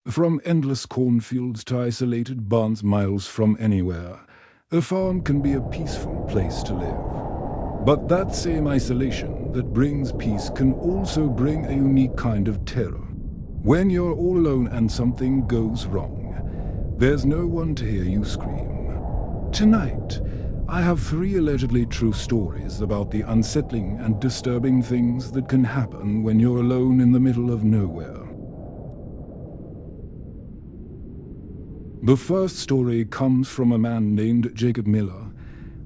From endless cornfields to isolated barns miles from anywhere, a farm can be a peaceful place to live. But that same isolation that brings peace can also bring a unique kind of terror. When you're all alone and something goes wrong, there's no one to hear you scream. Tonight, I have 3 allegedly true stories about the unsettling and disturbing things that can happen when you're alone in the middle of nowhere. The first story comes from a man named Jacob Miller,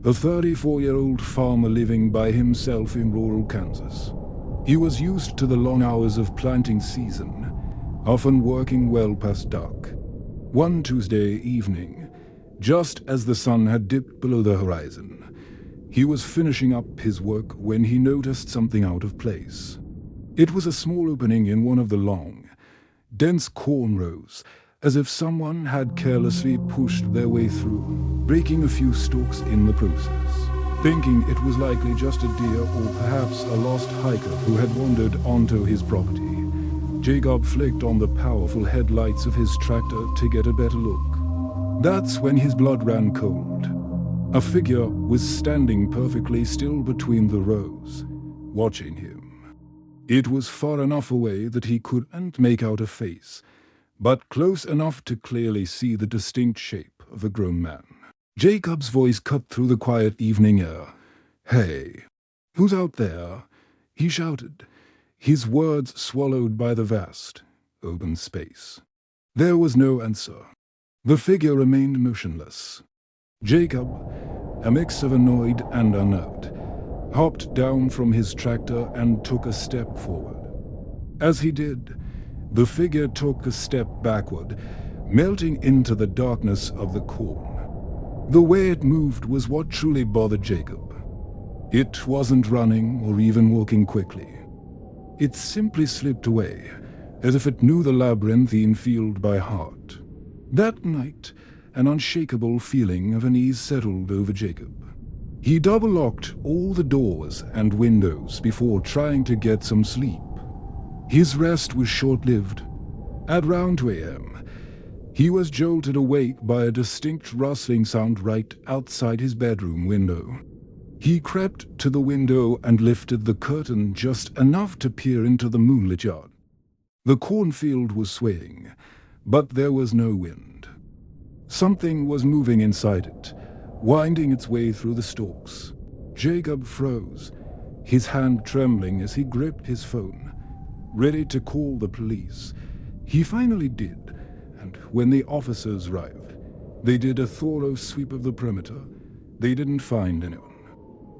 a 34-year-old farmer living by himself in rural Kansas. He was used to the long hours of planting season, often working well past dark. One Tuesday evening, just as the sun had dipped below the horizon, he was finishing up his work when he noticed something out of place. It was a small opening in one of the long, dense corn rows, as if someone had carelessly pushed their way through, breaking a few stalks in the process. Thinking it was likely just a deer or perhaps a lost hiker who had wandered onto his property, Jacob flicked on the powerful headlights of his tractor to get a better look. That's when his blood ran cold. A figure was standing perfectly still between the rows, watching him. It was far enough away that he couldn't make out a face, but close enough to clearly see the distinct shape of a grown man. Jacob's voice cut through the quiet evening air. "Hey, who's out there?" he shouted, his words swallowed by the vast, open space. There was no answer. The figure remained motionless. Jacob, a mix of annoyed and unnerved, hopped down from his tractor and took a step forward. As he did, the figure took a step backward, melting into the darkness of the corn. The way it moved was what truly bothered Jacob. It wasn't running or even walking quickly. It simply slipped away, as if it knew the labyrinthine field by heart. That night, an unshakable feeling of unease settled over Jacob. He double-locked all the doors and windows before trying to get some sleep. His rest was short-lived. At around 2 a.m., he was jolted awake by a distinct rustling sound right outside his bedroom window. He crept to the window and lifted the curtain just enough to peer into the moonlit yard. The cornfield was swaying, but there was no wind. Something was moving inside it, winding its way through the stalks. Jacob froze, his hand trembling as he gripped his phone, ready to call the police. He finally did, and when the officers arrived, they did a thorough sweep of the perimeter. They didn't find anyone.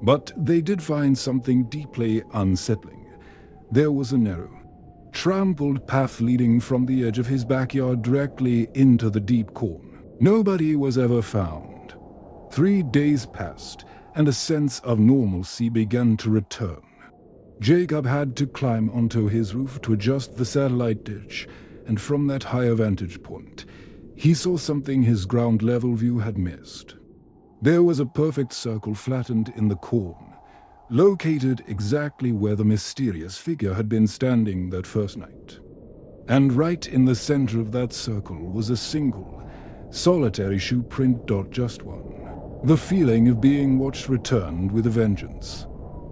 But they did find something deeply unsettling. There was a narrow, trampled path leading from the edge of his backyard directly into the deep corn. Nobody was ever found. 3 days passed, and a sense of normalcy began to return. Jacob had to climb onto his roof to adjust the satellite dish, and from that higher vantage point, he saw something his ground-level view had missed. There was a perfect circle flattened in the corn, located exactly where the mysterious figure had been standing that first night. And right in the center of that circle was a single, solitary shoe print, just one. The feeling of being watched returned with a vengeance.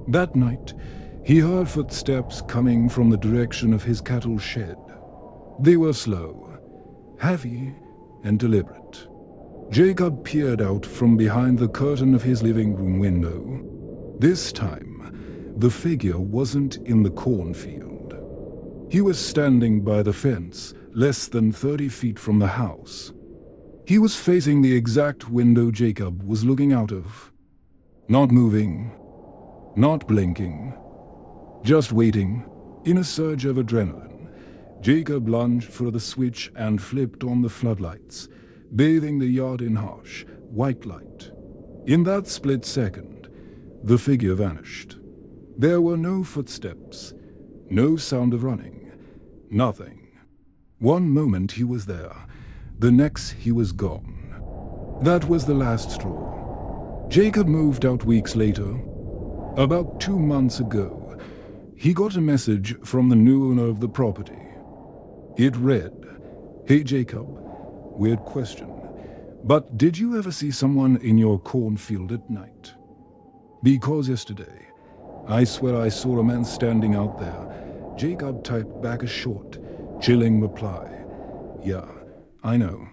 That night, he heard footsteps coming from the direction of his cattle shed. They were slow, heavy, and deliberate. Jacob peered out from behind the curtain of his living room window. This time, the figure wasn't in the cornfield. He was standing by the fence, less than 30 feet from the house. He was facing the exact window Jacob was looking out of. Not moving, not blinking, just waiting. In a surge of adrenaline, Jacob lunged for the switch and flipped on the floodlights, bathing the yard in harsh, white light. In that split second, the figure vanished. There were no footsteps, no sound of running, nothing. One moment he was there, the next he was gone. That was the last straw. Jacob moved out weeks later. About 2 months ago, he got a message from the new owner of the property. It read, Hey Jacob, weird question, but did you ever see someone in your cornfield at night? Because yesterday, I swear I saw a man standing out there. Jacob typed back a short, chilling reply. Yeah, I know.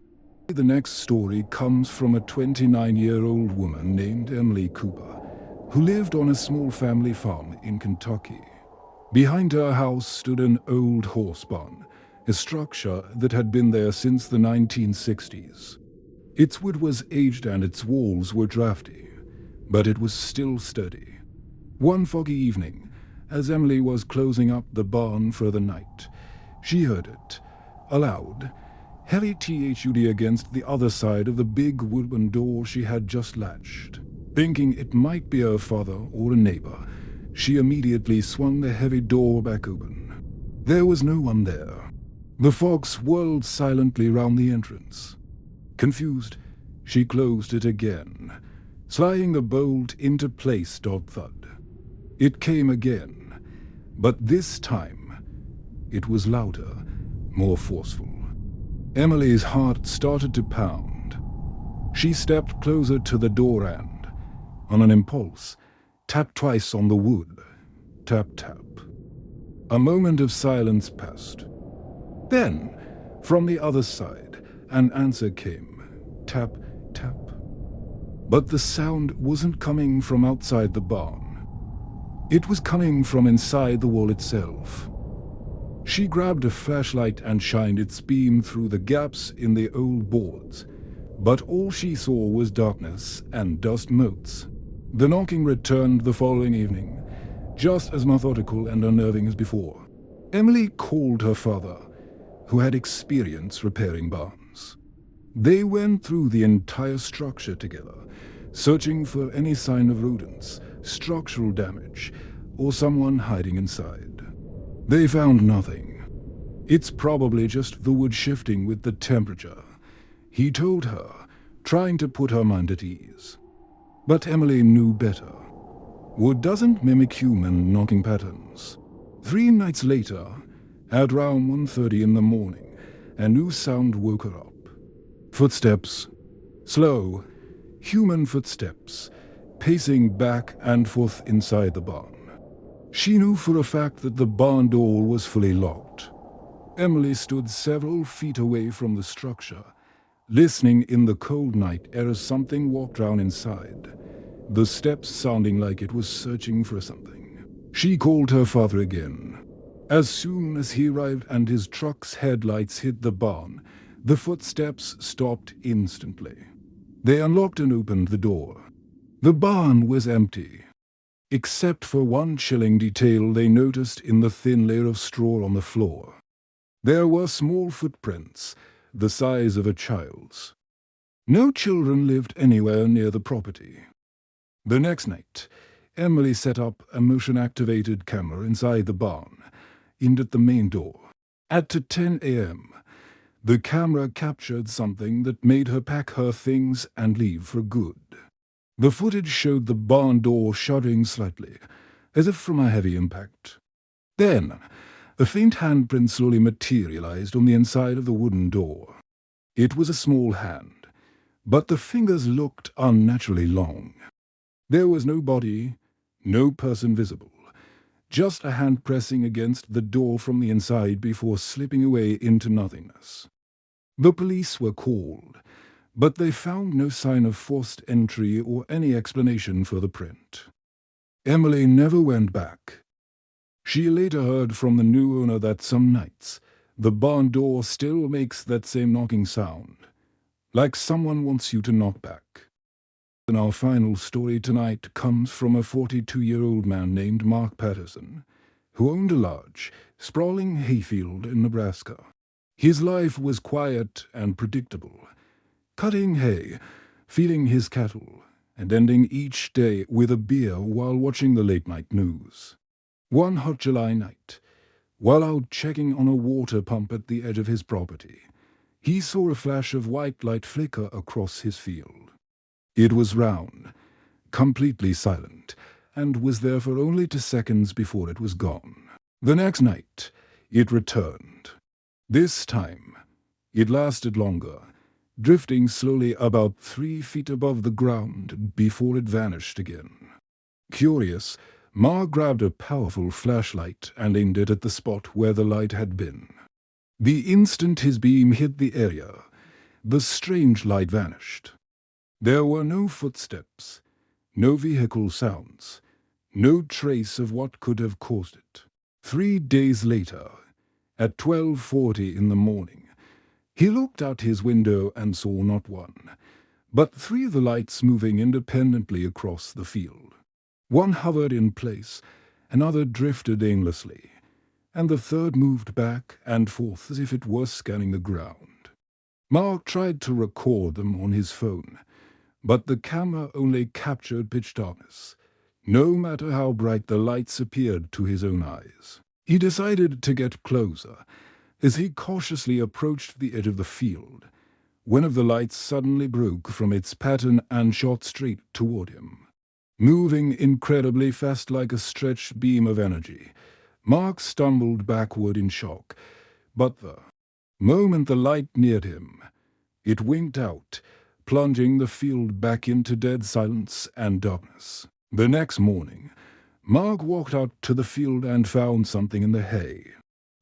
The next story comes from a 29-year-old woman named Emily Cooper, who lived on a small family farm in Kentucky. Behind her house stood an old horse barn, a structure that had been there since the 1960s. Its wood was aged and its walls were drafty, but it was still sturdy. One foggy evening, as Emily was closing up the barn for the night, she heard it, aloud, heavy thud against the other side of the big wooden door she had just latched. Thinking it might be her father or a neighbor, she immediately swung the heavy door back open. There was no one there. The fog swirled silently round the entrance. Confused, she closed it again, sliding the bolt into place. Thud. It came again, but this time it was louder, more forceful. Emily's heart started to pound. She stepped closer to the door and, on an impulse, tapped twice on the wood. Tap, tap. A moment of silence passed. Then, from the other side, an answer came. Tap, tap. But the sound wasn't coming from outside the barn. It was coming from inside the wall itself. She grabbed a flashlight and shined its beam through the gaps in the old boards, but all she saw was darkness and dust motes. The knocking returned the following evening, just as methodical and unnerving as before. Emily called her father, who had experience repairing barns. They went through the entire structure together, searching for any sign of rodents, structural damage, or someone hiding inside. They found nothing. It's probably just the wood shifting with the temperature, he told her, trying to put her mind at ease. But Emily knew better. Wood doesn't mimic human knocking patterns. 3 nights later, at around 1:30 in the morning, a new sound woke her up. Footsteps. Slow, human footsteps, pacing back and forth inside the barn. She knew for a fact that the barn door was fully locked. Emily stood several feet away from the structure, listening in the cold night air as something walked round inside, the steps sounding like it was searching for something. She called her father again. As soon as he arrived and his truck's headlights hit the barn, the footsteps stopped instantly. They unlocked and opened the door. The barn was empty, except for one chilling detail they noticed in the thin layer of straw on the floor. There were small footprints, the size of a child's. No children lived anywhere near the property. The next night, Emily set up a motion-activated camera inside the barn, aimed at the main door. At 10 a.m., the camera captured something that made her pack her things and leave for good. The footage showed the barn door shuddering slightly, as if from a heavy impact. Then, a faint handprint slowly materialized on the inside of the wooden door. It was a small hand, but the fingers looked unnaturally long. There was no body, no person visible, just a hand pressing against the door from the inside before slipping away into nothingness. The police were called, but they found no sign of forced entry or any explanation for the print. Emily never went back. She later heard from the new owner that some nights, the barn door still makes that same knocking sound, like someone wants you to knock back. And our final story tonight comes from a 42-year-old man named Mark Patterson, who owned a large, sprawling hayfield in Nebraska. His life was quiet and predictable, cutting hay, feeding his cattle, and ending each day with a beer while watching the late-night news. One hot July night, while out checking on a water pump at the edge of his property, he saw a flash of white light flicker across his field. It was round, completely silent, and was there for only 2 seconds before it was gone. The next night, it returned. This time, It lasted longer, drifting slowly about 3 feet above the ground before it vanished again. Curious, Mark grabbed a powerful flashlight and aimed it at the spot where the light had been. The instant his beam hit the area, the strange light vanished. There were no footsteps, no vehicle sounds, no trace of what could have caused it. 3 days later, at 12:40 in the morning, he looked out his window and saw not one, but 3 of the lights moving independently across the field. One hovered in place, another drifted aimlessly, and the third moved back and forth as if it were scanning the ground. Mark tried to record them on his phone, but the camera only captured pitch darkness, no matter how bright the lights appeared to his own eyes. He decided to get closer. As he cautiously approached the edge of the field, one of the lights suddenly broke from its pattern and shot straight toward him. Moving incredibly fast like a stretched beam of energy, Mark stumbled backward in shock, but the moment the light neared him, it winked out, plunging the field back into dead silence and darkness. The next morning, Mark walked out to the field and found something in the hay.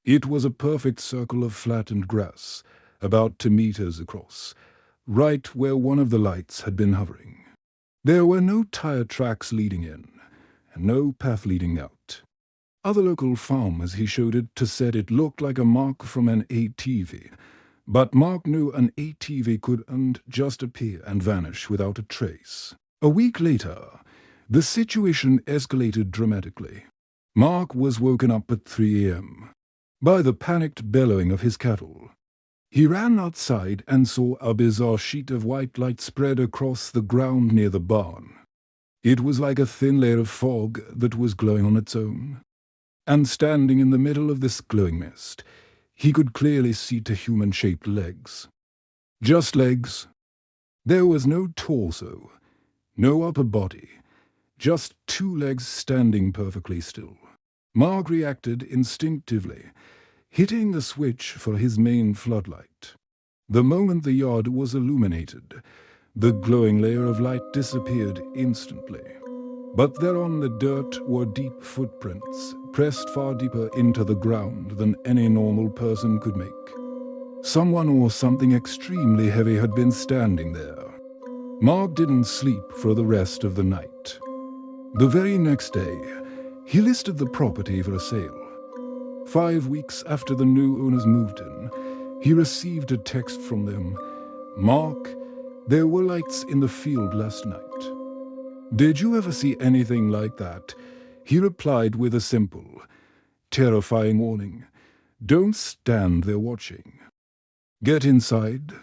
It was a perfect circle of flattened grass, about 2 meters across, right where one of the lights had been hovering. There were no tire tracks leading in, and no path leading out. Other local farmers he showed it to said it looked like a mark from an ATV, but Mark knew an ATV couldn't just appear and vanish without a trace. A week later, the situation escalated dramatically. Mark was woken up at 3 a.m. by the panicked bellowing of his cattle. He ran outside and saw a bizarre sheet of white light spread across the ground near the barn. It was like a thin layer of fog that was glowing on its own. And standing in the middle of this glowing mist, he could clearly see 2 human-shaped legs. Just legs. There was no torso, no upper body, just 2 legs standing perfectly still. Mark reacted instinctively, hitting the switch for his main floodlight. The moment the yard was illuminated, the glowing layer of light disappeared instantly. But there on the dirt were deep footprints, pressed far deeper into the ground than any normal person could make. Someone or something extremely heavy had been standing there. Mark didn't sleep for the rest of the night. The very next day, he listed the property for a sale. 5 weeks after the new owners moved in, he received a text from them. "Mark, there were lights in the field last night. Did you ever see anything like that?" He replied with a simple, terrifying warning. "Don't stand there watching. Get inside."